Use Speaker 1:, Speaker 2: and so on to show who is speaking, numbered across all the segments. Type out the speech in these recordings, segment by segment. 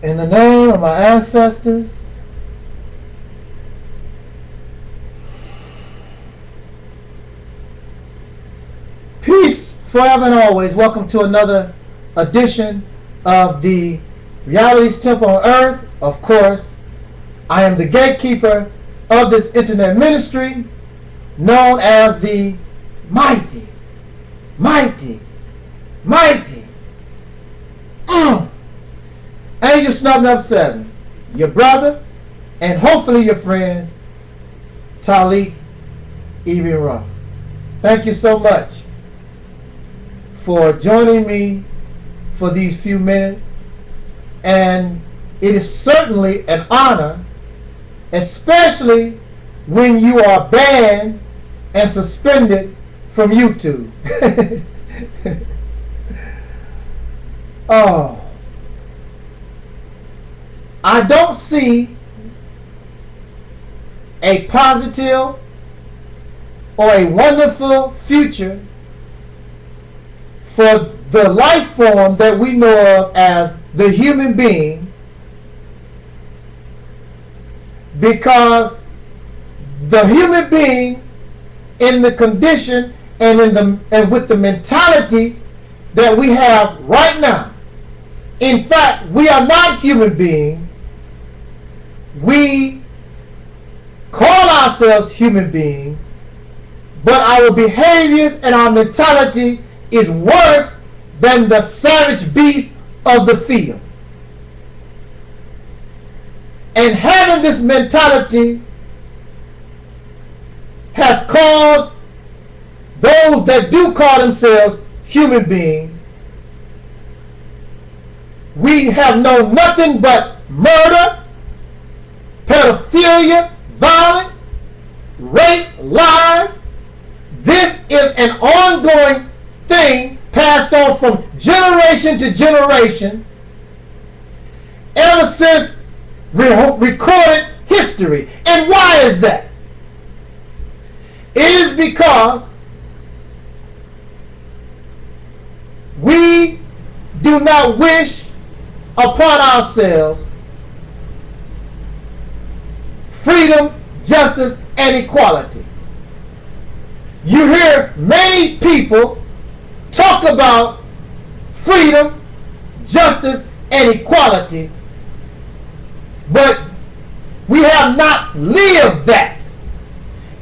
Speaker 1: In the name of my ancestors, peace forever and always. Welcome to another edition of the Reality's Temple on Earth. Of course, I am the gatekeeper of this internet ministry known as the mighty Angel Snubbing Up 7, your brother and hopefully your friend Taalik Ibn'rad. Thank you so much for joining me for these few minutes, and it is certainly an honor, especially when you are banned and suspended from YouTube. Oh, I don't see a positive or a wonderful future for the life form that we know of as the human being, because the human being in the condition and with the mentality that we have right now, in fact, we are not human beings. We call ourselves human beings, but our behaviors and our mentality is worse than the savage beasts of the field. And having this mentality has caused those that do call themselves human beings, we have known nothing but murder, pedophilia, violence, rape, lies. This is an ongoing thing passed on from generation to generation ever since recorded history. And why is that? It is because we do not wish upon ourselves freedom, justice, and equality. You hear many people talk about freedom, justice, and equality, but we have not lived that.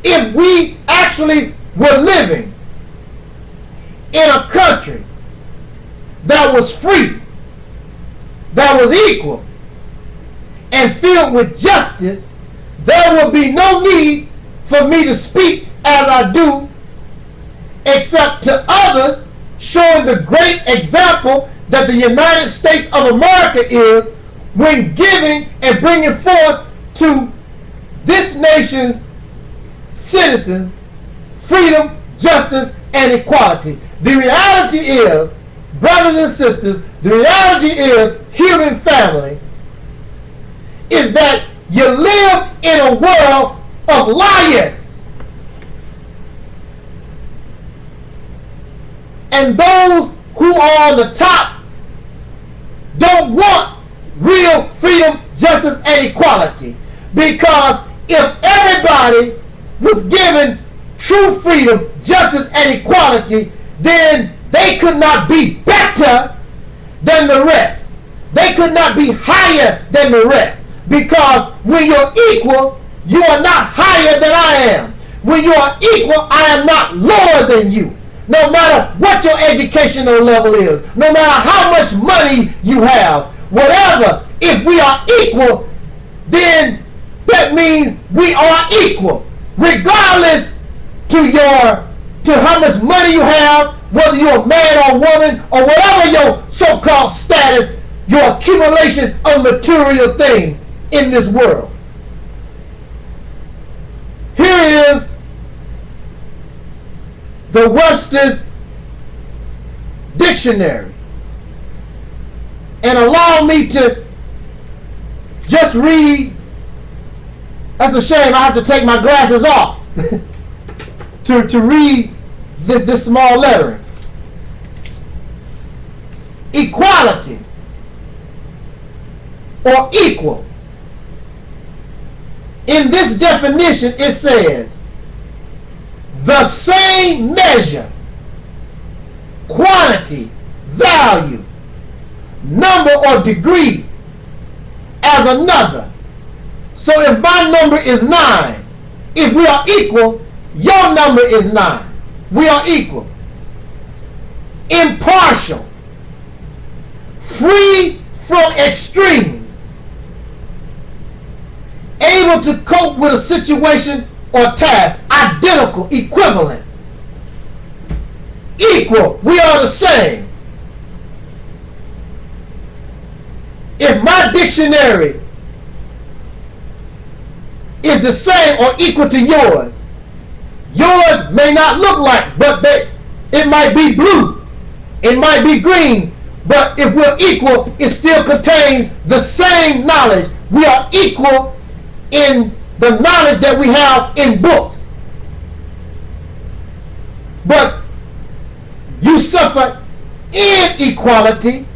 Speaker 1: If we actually were living in a country that was free, that was equal, and filled with justice, there will be no need for me to speak as I do, except to others, showing the great example that the United States of America is when giving and bringing forth to this nation's citizens freedom, justice, and equality. The reality is, brothers and sisters, the reality is, human family, is that you live in a world of liars. And those who are on the top don't want real freedom, justice, and equality. Because if everybody was given true freedom, justice, and equality, then they could not be better than the rest. They could not be higher than the rest. Because when you're equal, you are not higher than I am. When you are equal, I am not lower than you. No matter what your educational level is, no matter how much money you have, whatever, if we are equal, then that means we are equal. Regardless to how much money you have, whether you're a man or woman, or whatever your so-called status, your accumulation of material things in this world. Here is the Webster's Dictionary. And allow me to just read. That's a shame, I have to take my glasses off to read this small lettering. Equality or equal. In this definition, it says, the same measure, quantity, value, number, or degree as another. So if my number is 9, if we are equal, your number is 9. We are equal. Impartial. Free from extremes. Able to cope with a situation or task. Identical, equivalent. Equal. We are the same. If my dictionary is the same or equal to yours, yours may not look like, but it might be blue, it might be green, but if we're equal, it still contains the same knowledge. We are equal in the knowledge that we have in books. But you suffer inequality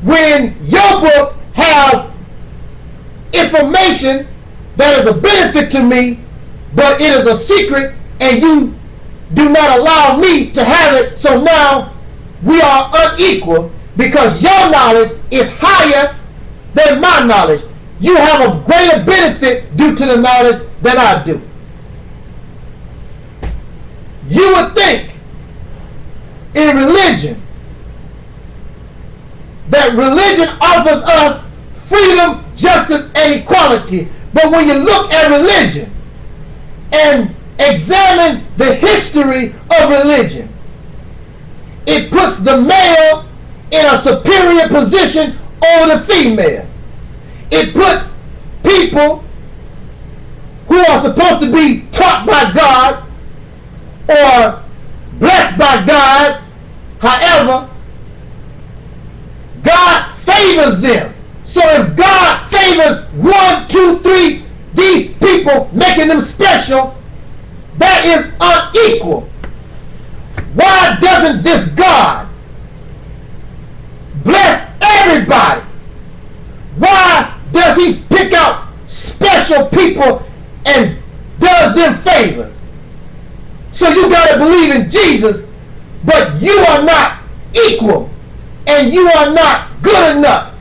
Speaker 1: when your book has information that is a benefit to me, but it is a secret and you do not allow me to have it. So now we are unequal because your knowledge is higher than my knowledge. You have a greater benefit due to the knowledge than I do. You would think in religion that religion offers us freedom, justice, and equality. But when you look at religion and examine the history of religion, it puts the male in a superior position over the female. It puts people who are supposed to be taught by God or blessed by God, however, God favors them. So if God favors 1, 2, 3, these people, making them special, that is unequal. Why doesn't this God bless everybody? Why does he pick out special people and does them favors? So you got to believe in Jesus, but you are not equal and you are not good enough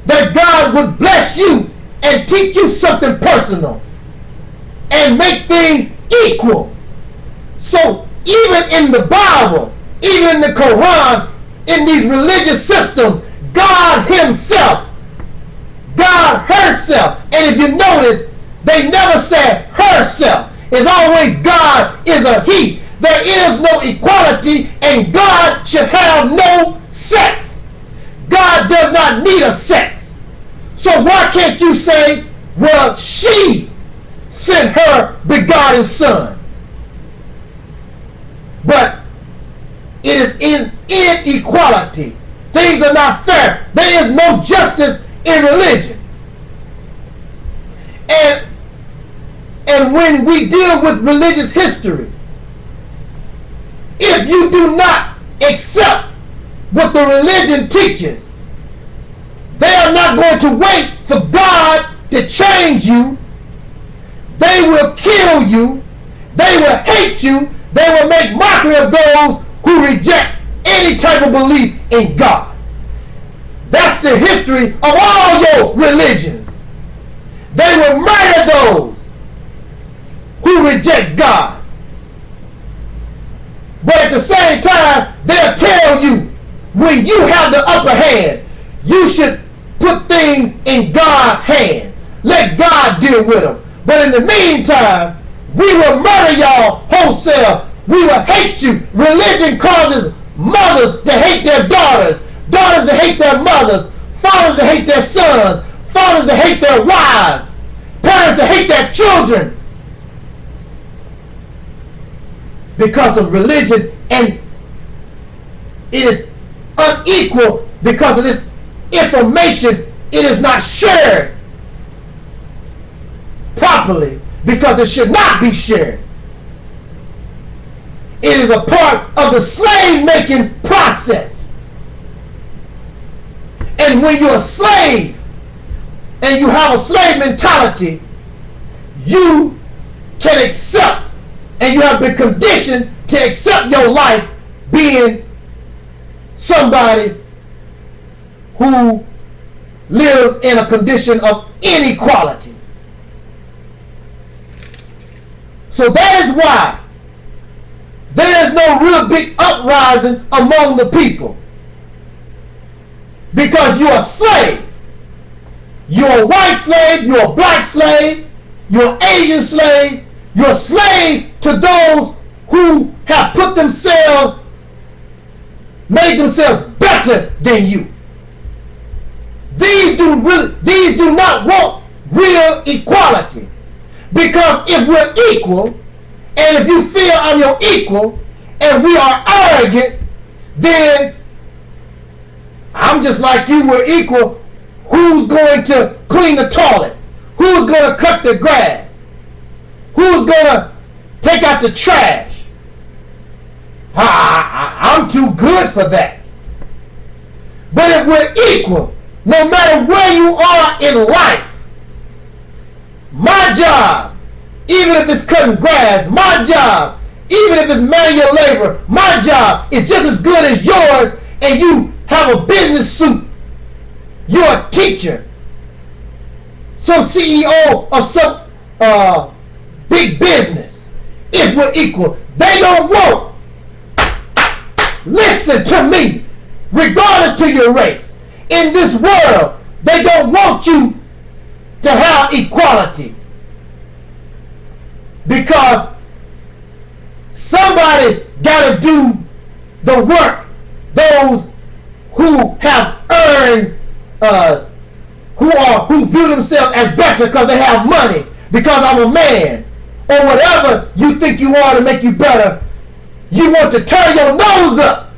Speaker 1: that God would bless you and teach you something personal and make things equal. So even in the Bible, even in the Quran, in these religious systems, God himself, God herself, and if you notice, they never said herself. It's always God is a he. There is no equality and God should have no sex. God does not need a sex. So why can't you say, well, she sent her begotten son? But it is in inequality. Things are not fair. There is no justice in religion. And when we deal with religious history, if you do not accept what the religion teaches, they are not going to wait for God to change you. They will kill you. They will hate you. They will make mockery of those who reject any type of belief in God. That's the history of all your religions. They will murder those who reject God. But at the same time, they'll tell you, when you have the upper hand, you should put things in God's hands. Let God deal with them. But in the meantime, we will murder y'all wholesale. We will hate you. Religion causes mothers to hate their daughters, daughters to hate their mothers, fathers to hate their sons, fathers to hate their wives, parents to hate their children. Because of religion, and it is unequal because of this information. It is not shared properly because it should not be shared. It is a part of the slave making process. And when you're a slave, and you have a slave mentality, you can accept, and you have been conditioned to accept your life being somebody who lives in a condition of inequality. So that is why there is no real big uprising among the people. Because you're a slave. You're a white slave, you're a black slave, you're an Asian slave, you're a slave to those who have put themselves, made themselves better than you. These do not want real equality. Because if we're equal, and if you feel I'm your equal, and we are arrogant, then I'm just like you, we're equal. Who's going to clean the toilet? Who's going to cut the grass? Who's going to take out the trash? I'm too good for that. But if we're equal, no matter where you are in life, my job, even if it's cutting grass, my job, even if it's manual labor, my job is just as good as yours, and you have a business suit. You're a teacher, some CEO of some big business. If we're equal, they don't want. Listen to me, regardless to your race. In this world, they don't want you to have equality. Because somebody got to do the work. Those who have earned, who view themselves as better because they have money, because I'm a man, or whatever you think you are to make you better, you want to turn your nose up.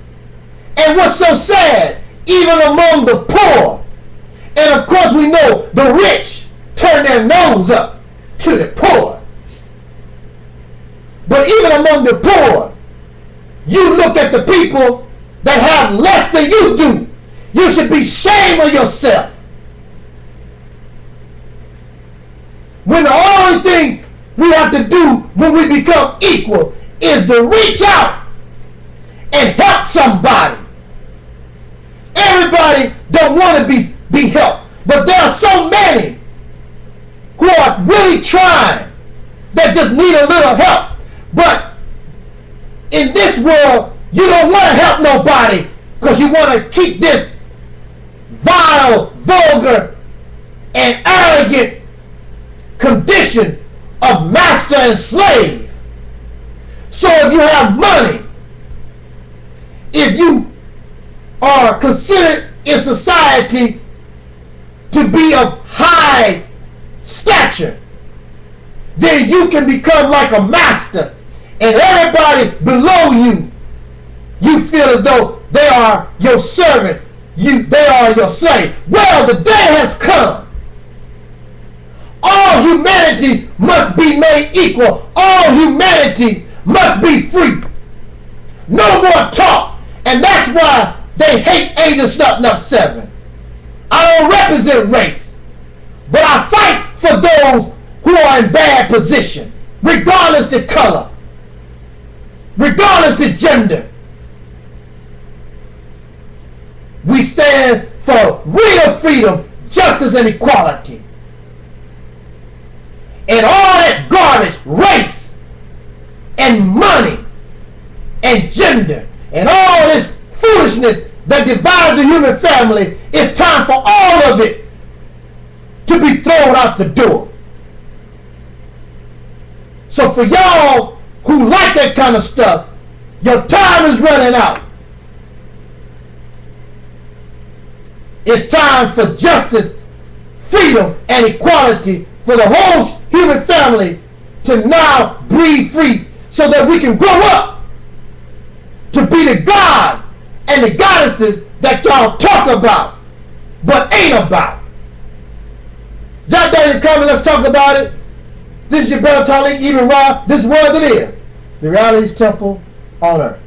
Speaker 1: And what's so sad, even among the poor, and of course we know the rich turn their nose up to the poor. But even among the poor, you look at the people that have less than you do. You should be ashamed of yourself. When the only thing we have to do when we become equal is to reach out and help somebody. Everybody don't want to be helped, but there are so many who are really trying that just need a little help. But in this world, you don't want to help nobody because you want to keep this vile, vulgar, and arrogant condition of master and slave. So if you have money, if you are considered in society to be of high stature, then you can become like a master. And everybody below you, you feel as though they are your servant, they are your slave. Well, the day has come. All humanity must be made equal. All humanity must be free. No more talk. And that's why they hate Agent Something Up 7. I don't represent race, but I fight for those who are in bad position, regardless to color, regardless to gender. We stand for real freedom, justice, and equality. And all that garbage, race, and money, and gender, and all this foolishness that divides the human family, it's time for all of it to be thrown out the door. So for y'all who like that kind of stuff, your time is running out. It's time for justice, freedom, and equality for the whole human family to now breathe free so that we can grow up to be the gods and the goddesses that y'all talk about but ain't about. Jot down in the comments, let's talk about it. This is your brother Taalik, Ibn'rad. This was it is. The Reality's Temple on Earth.